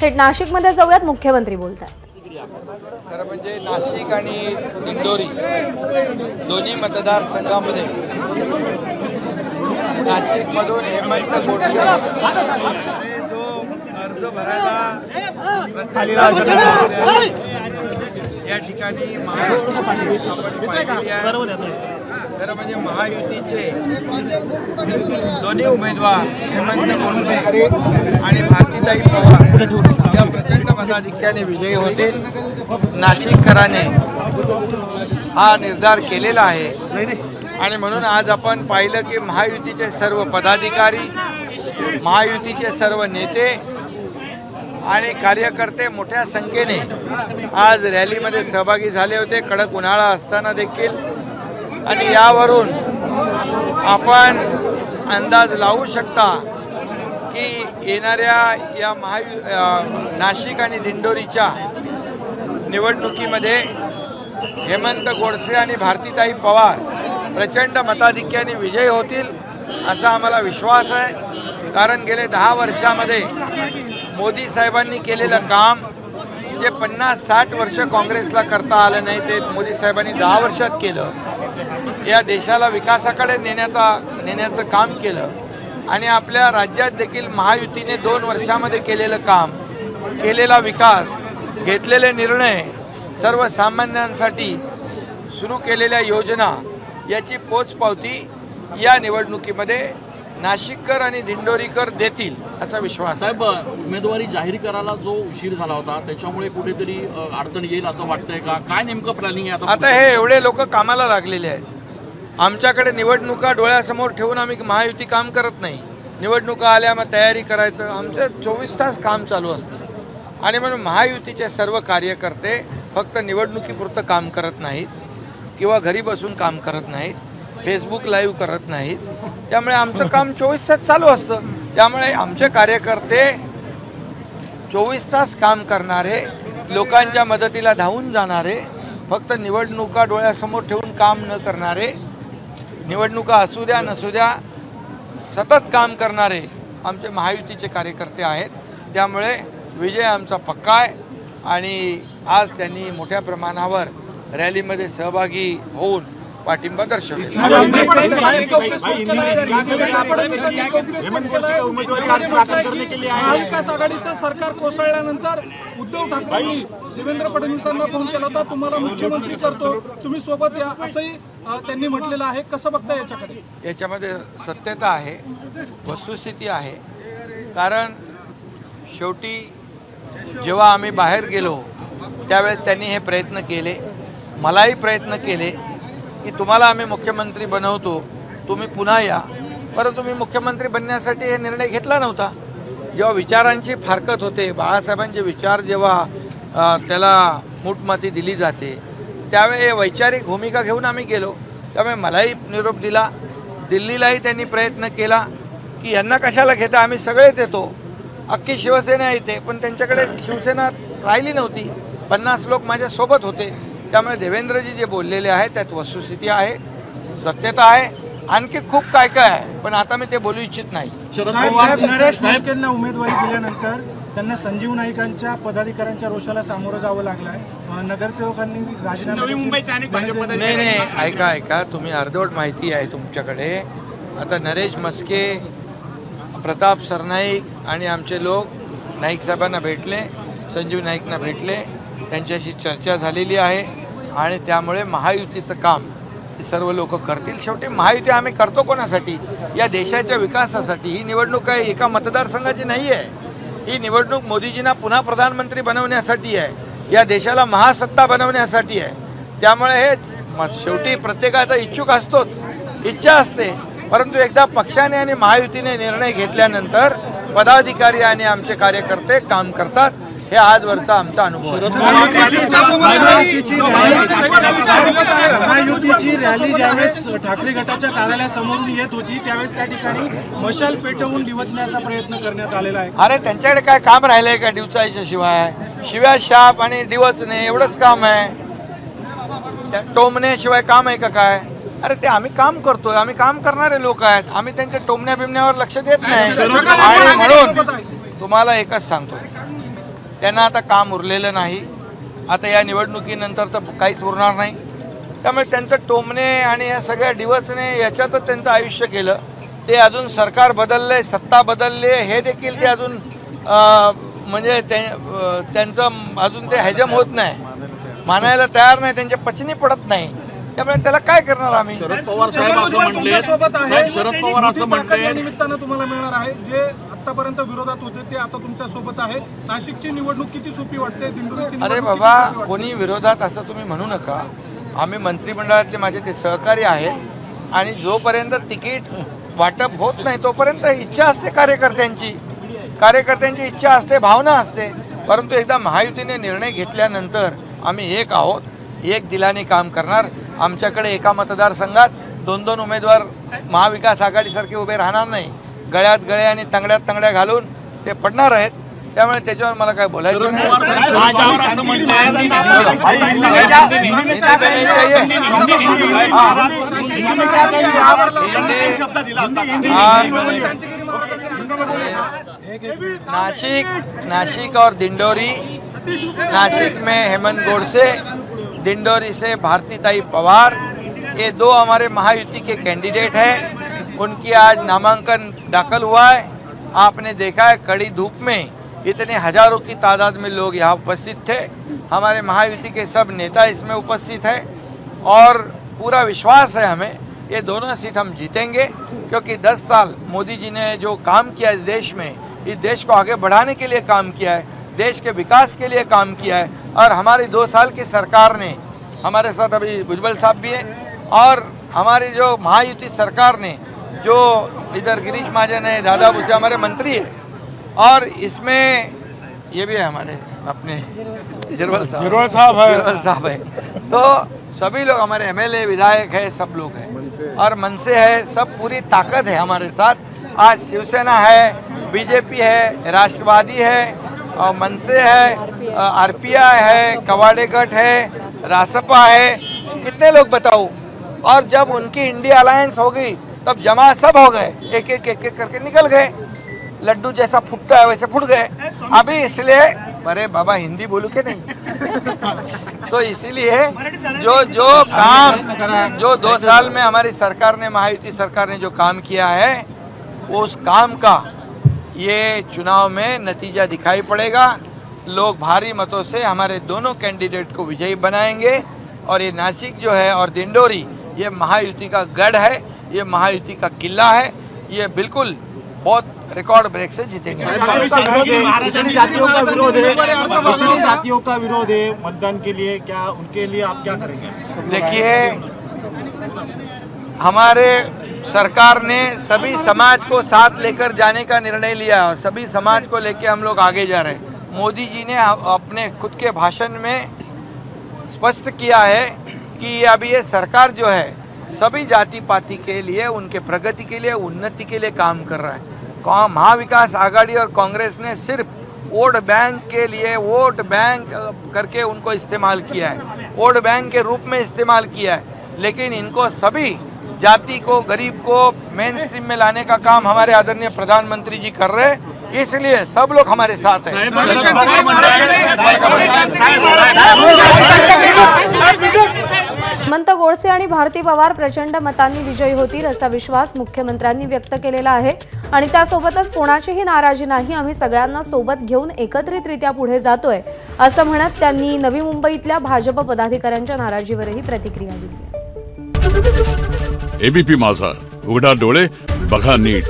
थेट नाशिकमध्ये जाऊयात, मुख्यमंत्री बोलतात। खरं म्हणजे नाशिक आणि दिंडोरी दोन्ही मतदारसंघामध्ये नाशिकमधून हेमंत गोडसे जो अर्ज भरायला या ठिकाणी खरं म्हणजे महायुतीचे दोन्ही उमेदवार हेमंत गोडसे आणि भारतीताई पवार या प्रचंड मताधिक्याने विजयी होतील। नाशिककरांनी हा निर्धार केलेला आहे आणि म्हणून आज आपण पाहिलं की महायुतीचे सर्व पदाधिकारी, महायुतीचे सर्व नेते आणि कार्यकर्ते मोठ्या संख्येने आज रॅलीमध्ये सहभागी झाले होते, कडक उन्हाळा असताना देखील। आणि यावरून आपण अंदाज लावू शकता की येणाऱ्या या नाशिक आणि दिंडोरीच्या निवडणुकीमध्ये हेमंत गोडसे आणि भारतीताई पवार प्रचंड मताधिक्याने विजयी होतील असा आम्हाला विश्वास आहे। कारण गेले 10 वर्षामध्ये मोदी साहेबांनी केलेलं काम जे 50-60 वर्ष काँग्रेसला करता आलं नाही ते मोदी साहेबांनी 10 वर्षात केलं। या देशाला विकासाकडे नेण्याचं काम केलं आणि आपल्या राज्यात देखील महायुतीने 2 वर्षामध्ये केलेलं काम, केलेला विकास, घेतलेले निर्णय, सर्वसामान्यांसाठी सुरू केलेल्या योजना याची पोचपावती या निवडणुकीमध्ये नाशिककर आणि दिंडोरीकर देतील असा विश्वास आहे। साहेब, उमेदवारी जाहीर करायला जो उशीर झाला होता त्याच्यामुळे कुठेतरी अडचण येईल असं वाटतंय का? काय नेमकं प्लॅनिंग आहे आता? हे एवढे लोक कामाला लागलेले आहेत। आमच्याकडे निवडणुका डोळ्यासमोर ठेवून आम्ही महायुती काम करत नाही। निवडणुका आल्या मग तयारी करायचं, आमचं 24 तास काम चालू असतं। आणि म्हणून महायुतीचे सर्व कार्यकर्ते फक्त निवडणुकीपुरतं काम करत नाहीत किंवा घरी बसून काम करत नाहीत, फेसबुक लाईव्ह करत नाहीत। त्यामुळे आमचं काम 24 तास चालू असतं। त्यामुळे आमचे कार्यकर्ते 24 तास काम करणारे, लोकांच्या मदतीला धावून जाणारे, फक्त निवडणुका डोळ्यासमोर ठेवून काम न करणारे, निवडणुका असू द्या नसू द्या सतत काम करणारे आमचे महायुतीचे कार्यकर्ते आहेत। त्यामुळे विजय आमचा पक्का आहे आणि आज त्यांनी मोठ्या प्रमाणावर रॅलीमध्ये सहभागी होऊन पाठिंबा दर्शवला। महाविकास आघाडीचं सरकार कोसळल्यानंतर उद्धव ठाकरेंनी देवेंद्र फडणवीसांना फोन केला होता, तुम्हाला मुख्यमंत्री करतो, तुम्ही सोबत या, असंही त्यांनी म्हटलेलं आहे। कसं बघता याच्याकडे? याच्यामध्ये सत्यता आहे, वस्तुस्थिती आहे। कारण शेवटी जेव्हा आम्ही बाहेर गेलो त्यावेळेस त्यांनी हे प्रयत्न केले, मलाही प्रयत्न केले की तुम्हाला आम्ही मुख्यमंत्री बनवतो, तुम्ही पुन्हा या। परंतु तुम्ही मुख्यमंत्री बनण्यासाठी हे निर्णय घेतला नव्हता। जेव्हा विचारांची फारकत होते, बाळासाहेबांचे विचार जेव्हा त्याला मूठमाती दिली जाते त्यावेळी वैचारिक भूमिका घेऊन आम्ही गेलो। त्यामुळे मलाही निरोप दिला, दिल्लीलाही त्यांनी प्रयत्न केला की यांना कशाला घेता, आम्ही सगळेच येतो। अख्खी शिवसेना येते, पण त्यांच्याकडे शिवसेना राहिली नव्हती, 50 लोक माझ्यासोबत होते। त्यामुळे देवेंद्रजी जे बोललेले आहेत त्यात वस्तुस्थिती आहे, सत्यता आहे। आणखी खूप काय काय आहे, पण आता मी ते बोलू इच्छित नाही। नरेश म्हस्केंना उमेदवारी दिल्यानंतर त्यांना संजीव नाईकांच्या पदाधिकाऱ्यांच्या रोषाला सामोरं जावं लागलंय। नगरसेवकांनी राजीनामा नाही, ऐका, तुम्ही अर्धवट माहिती आहे तुमच्याकडे। आता नरेश म्हस्के, प्रताप सरनाईक आणि आमचे लोक नाईक साहेबांना भेटले, संजीव नाईकना भेटले, त्यांच्याशी चर्चा झालेली आहे आणि त्यामुळे महायुतीचं काम ते सर्व लोक करतील। शेवटी महायुती आम्ही करतो कोणासाठी? या देशाच्या विकासासाठी। ही निवडणूक आहे एका मतदारसंघाची नाही आहे, ही निवडणूक मोदीजींना पुन्हा प्रधानमंत्री बनवण्यासाठी आहे, या देशाला महासत्ता बनवण्यासाठी आहे। त्यामुळे हे शेवटी प्रत्येकाचा इच्छुक असतोच, इच्छा असते, परंतु एकदा पक्षाने आणि महायुतीने निर्णय घेतल्यानंतर पदाधिकारी आणि आमचे कार्यकर्ते काम करतात, हे आजवरचा आमचा अनुभव आहे। महायुतीची रॅली ज्यावेळेस ठाकरे गटाच्या कार्यालयासमोरून येत होती त्यावेळेस त्या ठिकाणी मशाल पेटवून डिवचण्याचा प्रयत्न करण्यात आलेला आहे। अरे त्यांच्याकडे काय काम राहिलंय का डिवचायच्या शिवाय? शिव्या शाप आणि डिवचणे एवढंच काम आहे, टोमण्याशिवाय काम आहे का काय? अरे ते आम्ही काम करतोय, आम्ही काम करणारे लोक आहेत, आम्ही त्यांच्या टोमण्या बिमण्यावर लक्ष देत नाही। आणि म्हणून तुम्हाला एकच सांगतो, त्यांना आता काम उरलेलं नाही. आता या निवडणुकीनंतर तर काहीच उरणार नाही. त्यामुळे त्यांचं टोमणे आणि या सगळ्या डिवचणे याच्यातच त्यांचं आयुष्य गेलं. ते अजून सरकार बदलले, सत्ता बदलले, हे देखील ते अजून म्हणजे त्यांचं अजून ते हजम होत नाही, मानायला तयार नाही, त्यांच्या पचनी पडत नाही. त्यामुळे त्याला काय करणार आम्ही. शरद पवार साहेब असं म्हटले, शरद पवार असं म्हटले, निमित्तानं तुम्हाला मिळणार आहे जे आतापर्यंत विरोधात होते ते आता तुमच्या सोबत आहे. नाशिकची निवडणूक किती सोपी वाटते, दिंडोरीची अरे बाबा, कोणी विरोधात असं तुम्ही म्हणू नका. आम्ही मंत्रिमंडळातले माझे ते सहकारी आहेत आणि जोपर्यंत तिकीट वाटप होत नाही तोपर्यंत इच्छा असते कार्यकर्त्यांची इच्छा असते, भावना असते. परंतु एकदा महायुतीने निर्णय घेतल्यानंतर आम्ही एक आहोत, एक दिलाने काम करणार. आमच्याकडे एका मतदारसंघात 2-2 उमेदवार महाविकास आघाडीसारखे उभे राहणार नाही. गळ्यात गळे आणि तंगड्यात तंगड्या घालून ते पडणार आहेत. त्यामुळे त्याच्यावर मला काय बोलायचं नाही. नासिक और दिंडोरी, नासिक में हेमंत गोडसे, दिंडोरी से भारतीताई पवार, ये 2 हमारे महायुति के कैंडिडेट हैं. उनकी आज नामांकन दाखिल हुआ है. आपने देखा है कड़ी धूप में इतने हजारों की तादाद में लोग यहाँ उपस्थित थे. हमारे महायुति के सब नेता इसमें उपस्थित हैं और पूरा विश्वास है हमें ये दोनों सीट हम जीतेंगे, क्योंकि 10 साल मोदी जी ने जो काम किया इस देश में, इस देश को आगे बढ़ाने के लिए काम किया है, देश के विकास के लिए काम किया है. और हमारी 2 साल की सरकार ने, हमारे साथ अभी भुजबल साहब भी हैं, और हमारी जो महायुति सरकार ने, जो इधर गिरीश महाजन है, दादा भूसे हमारे मंत्री है, और इसमें ये भी है हमारे अपने जिरवल साहब है. तो सभी लोग हमारे MLA विधायक है, सब लोग हैं और मन से है, सब पूरी ताकत है हमारे साथ. आज शिवसेना है, बीजेपी है, राष्ट्रवादी है, और मनसे है, RPI है, कवाड़े गठ है, रासपा है, कितने लोग बताऊं. और जब उनकी इंडिया अलायंस हो गई तब जमा सब हो गए, एक एक करके निकल गए. लड्डू जैसा फूटता है वैसे फूट गए. अभी इसलिए, अरे बाबा हिंदी बोलूं के नहीं, तो इसीलिए जो काम, जो 2 साल में हमारी सरकार ने, महायुति सरकार ने जो काम किया है, वो उस काम का ये चुनाव में नतीजा दिखाई पड़ेगा. लोग भारी मतों से हमारे दोनों कैंडिडेट को विजयी बनाएंगे. और ये नासिक जो है और दिंडोरी, ये महायुति का गढ़ है, ये महायुति का किला है. ये बिल्कुल बहुत रिकॉर्ड ब्रेक से जीतेंगे. जातियों का विरोध है मतदान के लिए, क्या उनके लिए आप क्या करेंगे? देखिए, हमारे सरकार ने सभी समाज को साथ लेकर जाने का निर्णय लिया और सभी समाज को लेकर हम लोग आगे जा रहे हैं. मोदी जी ने अपने खुद के भाषण में स्पष्ट किया है कि अभी ये सरकार जो है सभी जाति पाति के लिए, उनके प्रगति के लिए, उन्नति के लिए काम कर रहा है. महाविकास आघाड़ी और कांग्रेस ने सिर्फ वोट बैंक के लिए, वोट बैंक करके उनको इस्तेमाल किया है, वोट बैंक के रूप में इस्तेमाल किया है. लेकिन इनको सभी जाति को, गरीब को मेन स्ट्रीम में लाने का काम हमारे आदरणीय प्रधानमंत्री जी कर रहे हैं. इसलिए सब लोग हमारे साथ हैं. हेमंत गोडसे आणि भारती पवार प्रचंड मतांनी विजयी होतील असा विश्वास मुख्यमंत्र्यांनी व्यक्त केलेला आहे. आणि त्यासोबतच कोणाचीही नाराजी नाही, आम्ही सगळ्यांना सोबत घेऊन एकत्रितरित्या पुढे जातोय असं म्हणत त्यांनी नवी मुंबईतल्या भाजप पदाधिकाऱ्यांच्या नाराजीवरही प्रतिक्रिया दिली. ABP माझा, उघडा डोळे बघा नीट.